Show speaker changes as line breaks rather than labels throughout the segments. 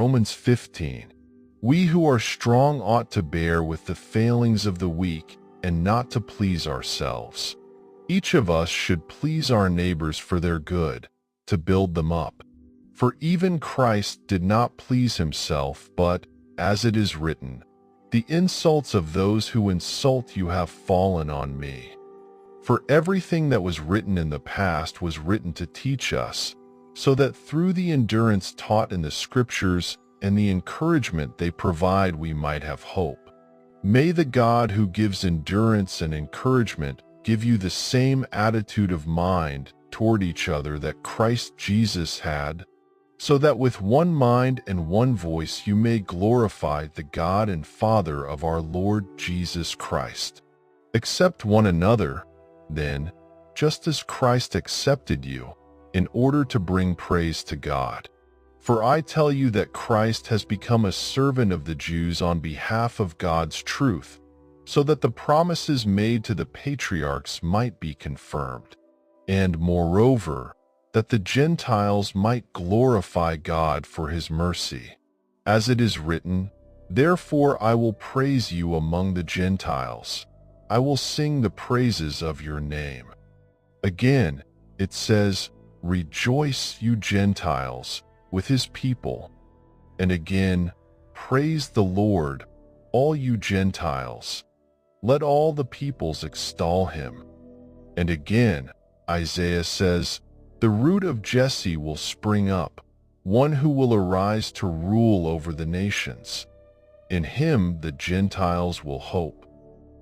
Romans 15. We who are strong ought to bear with the failings of the weak and not to please ourselves. Each of us should please our neighbors for their good, to build them up. For even Christ did not please himself, but, as it is written, the insults of those who insult you have fallen on me. For everything that was written in the past was written to teach us, so that through the endurance taught in the Scriptures and the encouragement they provide we might have hope. May the God who gives endurance and encouragement give you the same attitude of mind toward each other that Christ Jesus had, so that with one mind and one voice you may glorify the God and Father of our Lord Jesus Christ. Accept one another, then, just as Christ accepted you, in order to bring praise to God. For I tell you that Christ has become a servant of the Jews on behalf of God's truth, so that the promises made to the patriarchs might be confirmed, and moreover, that the Gentiles might glorify God for his mercy. As it is written, therefore I will praise you among the Gentiles. I will sing the praises of your name. Again, it says, rejoice, you Gentiles, with his people. And again, praise the Lord, all you Gentiles. Let all the peoples extol him. And again, Isaiah says, the root of Jesse will spring up, one who will arise to rule over the nations. In him the Gentiles will hope.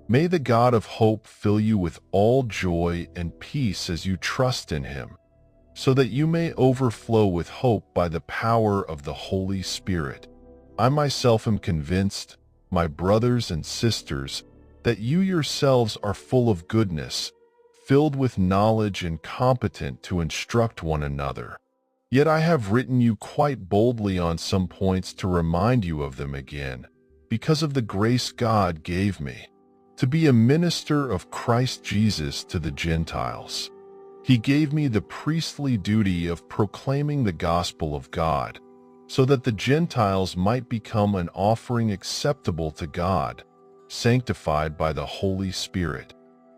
May the God of hope fill you with all joy and peace as you trust in him, so that you may overflow with hope by the power of the Holy Spirit. I myself am convinced, my brothers and sisters, that you yourselves are full of goodness, filled with knowledge and competent to instruct one another. Yet I have written you quite boldly on some points to remind you of them again, because of the grace God gave me, to be a minister of Christ Jesus to the Gentiles. He gave me the priestly duty of proclaiming the gospel of God, so that the Gentiles might become an offering acceptable to God, sanctified by the Holy Spirit.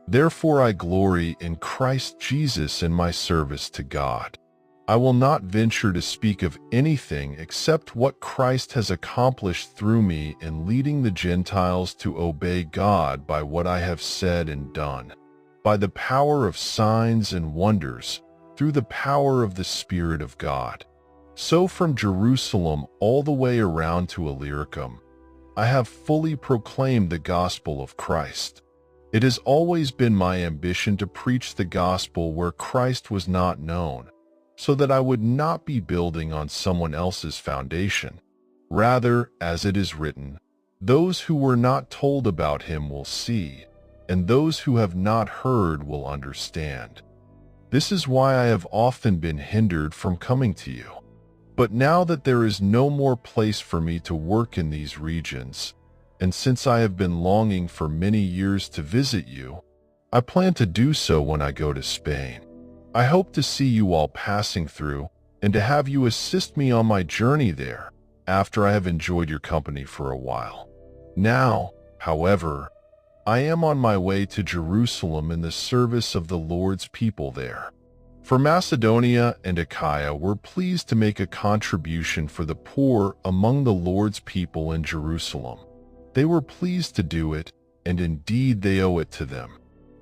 Therefore I glory in Christ Jesus in my service to God. I will not venture to speak of anything except what Christ has accomplished through me in leading the Gentiles to obey God by what I have said and done, by the power of signs and wonders, through the power of the Spirit of God. So from Jerusalem all the way around to Illyricum, I have fully proclaimed the gospel of Christ. It has always been my ambition to preach the gospel where Christ was not known, so that I would not be building on someone else's foundation. Rather, as it is written, those who were not told about him will see, and those who have not heard will understand. This is why I have often been hindered from coming to you. But now that there is no more place for me to work in these regions, and since I have been longing for many years to visit you, I plan to do so when I go to Spain. I hope to see you all passing through and to have you assist me on my journey there after I have enjoyed your company for a while. Now, however, I am on my way to Jerusalem in the service of the Lord's people there. For Macedonia and Achaia were pleased to make a contribution for the poor among the Lord's people in Jerusalem. They were pleased to do it, and indeed they owe it to them.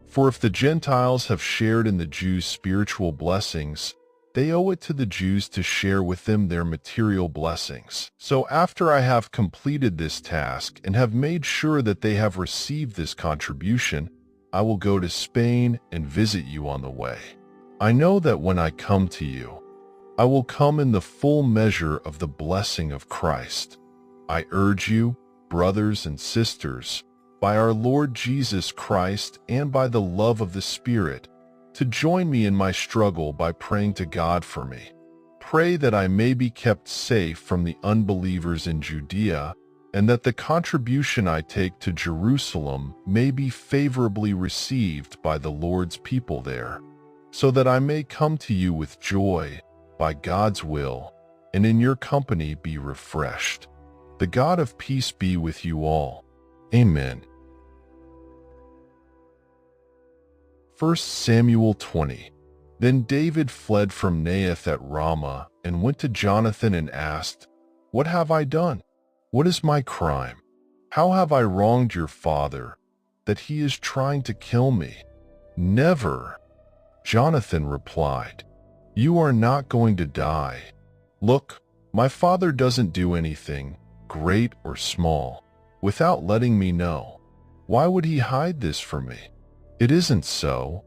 For if the Gentiles have shared in the Jews' spiritual blessings, they owe it to the Jews to share with them their material blessings. So after I have completed this task and have made sure that they have received this contribution, I will go to Spain and visit you on the way. I know that when I come to you, I will come in the full measure of the blessing of Christ. I urge you, brothers and sisters, by our Lord Jesus Christ and by the love of the Spirit, to join me in my struggle by praying to God for me. Pray that I may be kept safe from the unbelievers in Judea, and that the contribution I take to Jerusalem may be favorably received by the Lord's people there, so that I may come to you with joy, by God's will, and in your company be refreshed. The God of peace be with you all. Amen. 1 Samuel 20. Then David fled from Naioth at Ramah and went to Jonathan and asked, "What have I done? What is my crime? How have I wronged your father, that he is trying to kill me?" "Never," Jonathan replied. "You are not going to die. Look, my father doesn't do anything, great or small, without letting me know. Why would he hide this from me? It isn't so."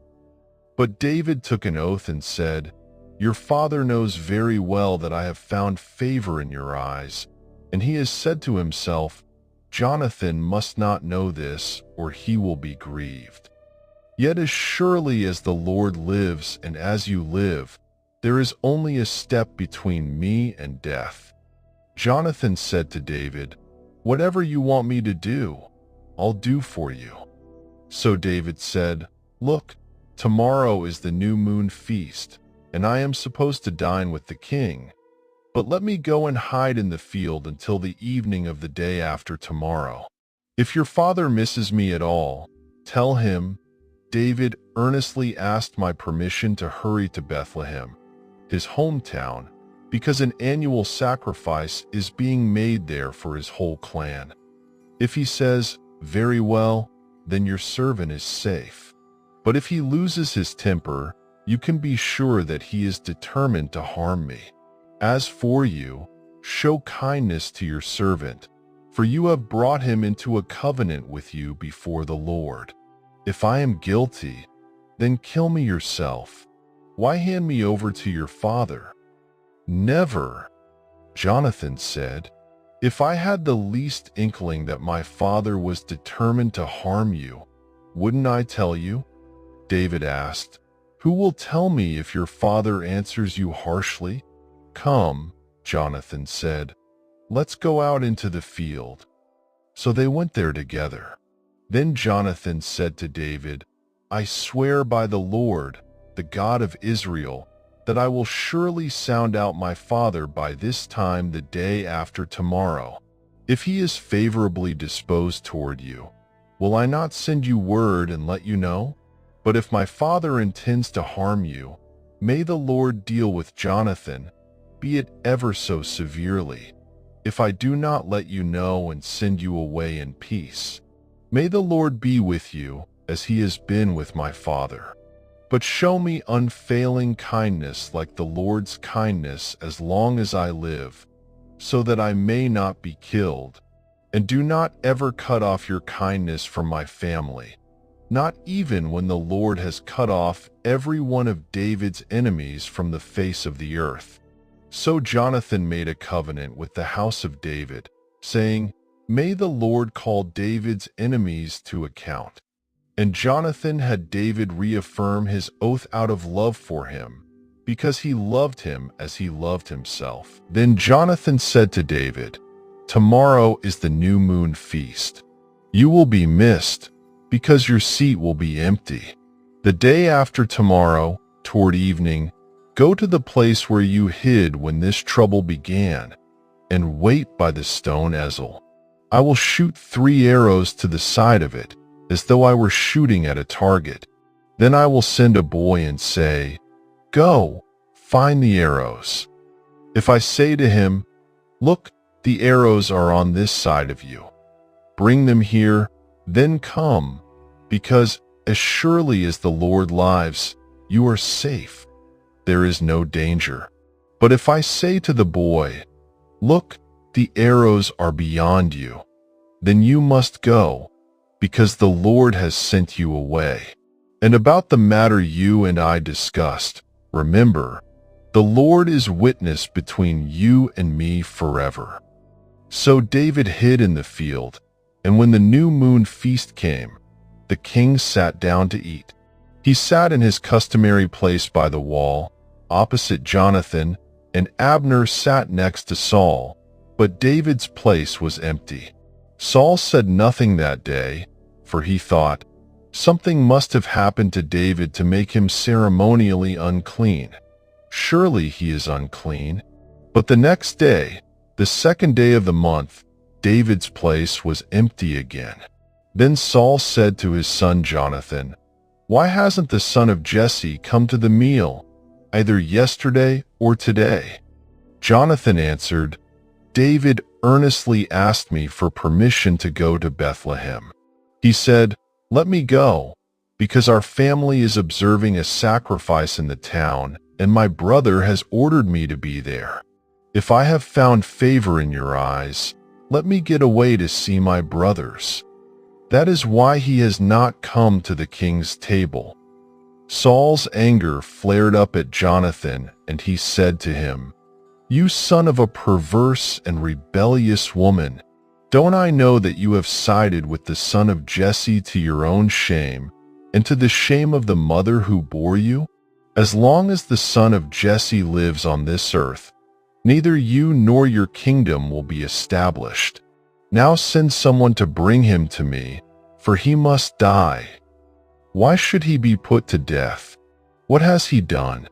But David took an oath and said, "Your father knows very well that I have found favor in your eyes, and he has said to himself, 'Jonathan must not know this, or he will be grieved.' Yet as surely as the Lord lives and as you live, there is only a step between me and death." Jonathan said to David, "Whatever you want me to do, I'll do for you." So David said, "Look, tomorrow is the new moon feast, and I am supposed to dine with the king. But let me go and hide in the field until the evening of the day after tomorrow. If your father misses me at all, tell him, 'David earnestly asked my permission to hurry to Bethlehem, his hometown, because an annual sacrifice is being made there for his whole clan.' If he says, 'Very well,' then your servant is safe. But if he loses his temper, you can be sure that he is determined to harm me. As for you, show kindness to your servant, for you have brought him into a covenant with you before the Lord. If I am guilty, then kill me yourself. Why hand me over to your father?" "Never," Jonathan said. "If I had the least inkling that my father was determined to harm you, wouldn't I tell you?" David asked, "Who will tell me if your father answers you harshly?" "Come," Jonathan said, "let's go out into the field." So they went there together. Then Jonathan said to David, "I swear by the Lord, the God of Israel, that I will surely sound out my father by this time the day after tomorrow. If he is favorably disposed toward you, will I not send you word and let you know? But if my father intends to harm you, may the Lord deal with Jonathan, be it ever so severely, if I do not let you know and send you away in peace. May the Lord be with you, as he has been with my father. But show me unfailing kindness like the Lord's kindness as long as I live, so that I may not be killed. And do not ever cut off your kindness from my family, not even when the Lord has cut off every one of David's enemies from the face of the earth." So Jonathan made a covenant with the house of David, saying, "May the Lord call David's enemies to account." And Jonathan had David reaffirm his oath out of love for him, because he loved him as he loved himself. Then Jonathan said to David, "Tomorrow is the new moon feast. You will be missed, because your seat will be empty. The day after tomorrow, toward evening, go to the place where you hid when this trouble began, and wait by the stone Ezel. I will shoot 3 arrows to the side of it, as though I were shooting at a target. Then I will send a boy and say, 'Go, find the arrows.' If I say to him, 'Look, the arrows are on this side of you. Bring them here, then come, because as surely as the Lord lives, you are safe. There is no danger.' But if I say to the boy, 'Look, the arrows are beyond you,' then you must go, because the Lord has sent you away. And about the matter you and I discussed, remember, the Lord is witness between you and me forever." So David hid in the field, and when the new moon feast came, the king sat down to eat. He sat in his customary place by the wall, opposite Jonathan, and Abner sat next to Saul, but David's place was empty. Saul said nothing that day, for he thought, "Something must have happened to David to make him ceremonially unclean. Surely he is unclean." But the next day, the second day of the month, David's place was empty again. Then Saul said to his son Jonathan, "Why hasn't the son of Jesse come to the meal, either yesterday or today?" Jonathan answered, "David earnestly asked me for permission to go to Bethlehem. He said, 'Let me go, because our family is observing a sacrifice in the town, and my brother has ordered me to be there. If I have found favor in your eyes, let me get away to see my brothers.' That is why he has not come to the king's table." Saul's anger flared up at Jonathan, and he said to him, "You son of a perverse and rebellious woman, don't I know that you have sided with the son of Jesse to your own shame, and to the shame of the mother who bore you? As long as the son of Jesse lives on this earth, neither you nor your kingdom will be established. Now send someone to bring him to me, for he must die. Why should he be put to death? What has he done?"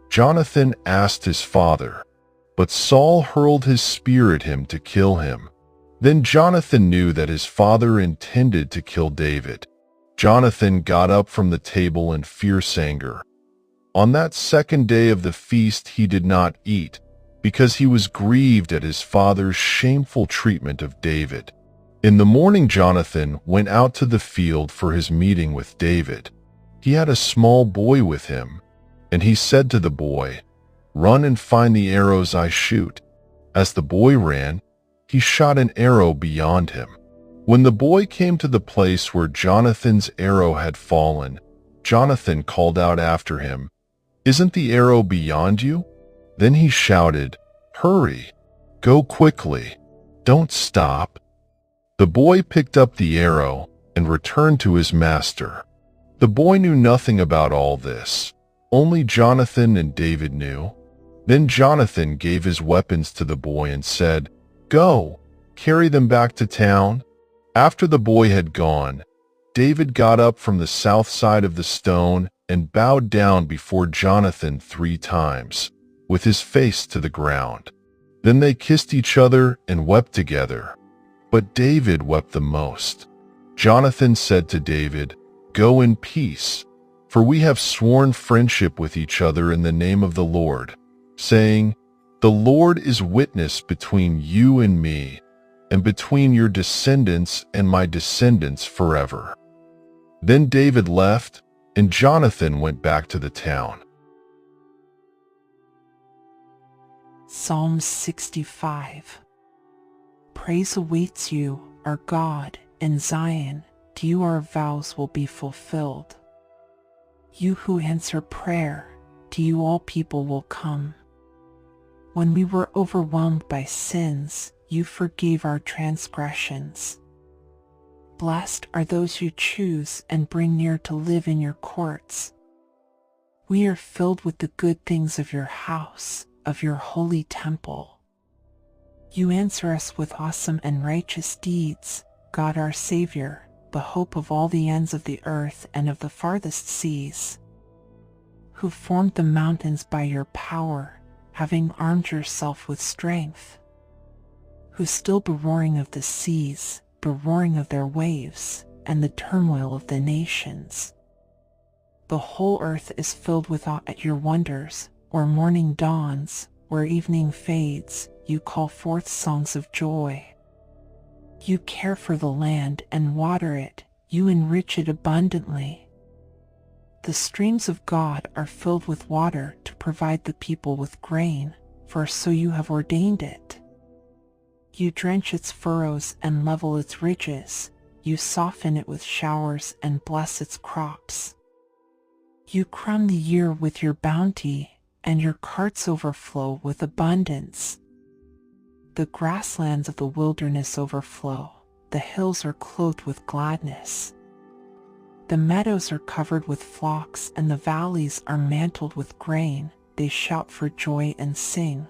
Jonathan asked his father, but Saul hurled his spear at him to kill him. Then Jonathan knew that his father intended to kill David. Jonathan got up from the table in fierce anger. On that second day of the feast he did not eat, because he was grieved at his father's shameful treatment of David. In the morning Jonathan went out to the field for his meeting with David. He had a small boy with him, and he said to the boy, "Run and find the arrows I shoot." As the boy ran, he shot an arrow beyond him. When the boy came to the place where Jonathan's arrow had fallen, Jonathan called out after him, "Isn't the arrow beyond you?" Then he shouted, "Hurry! Go quickly! Don't stop!" The boy picked up the arrow and returned to his master. The boy knew nothing about all this. Only Jonathan and David knew. Then Jonathan gave his weapons to the boy and said, "Go, carry them back to town." After the boy had gone, David got up from the south side of the stone and bowed down before Jonathan 3 times, with his face to the ground. Then they kissed each other and wept together. But David wept the most. Jonathan said to David, "Go in peace, for we have sworn friendship with each other in the name of the Lord, saying, 'The Lord is witness between you and me, and between your descendants and my descendants forever.'" Then David left, and Jonathan went back to the town.
Psalm 65. Praise awaits you, our God, in Zion. To you our vows will be fulfilled. You who answer prayer, to you all people will come. When we were overwhelmed by sins, you forgave our transgressions. Blessed are those who choose and bring near to live in your courts. We are filled with the good things of your house, of your holy temple. You answer us with awesome and righteous deeds, God our Savior, the hope of all the ends of the earth and of the farthest seas, who formed the mountains by your power, having armed yourself with strength, who still the roaring of the seas, the roaring of their waves, and the turmoil of the nations. The whole earth is filled with awe at your wonders, where morning dawns, where evening fades, you call forth songs of joy. You care for the land and water it, you enrich it abundantly. The streams of God are filled with water to provide the people with grain, for so you have ordained it. You drench its furrows and level its ridges, you soften it with showers and bless its crops. You crown the year with your bounty, and your carts overflow with abundance. The grasslands of the wilderness overflow, the hills are clothed with gladness. The meadows are covered with flocks, and the valleys are mantled with grain, they shout for joy and sing.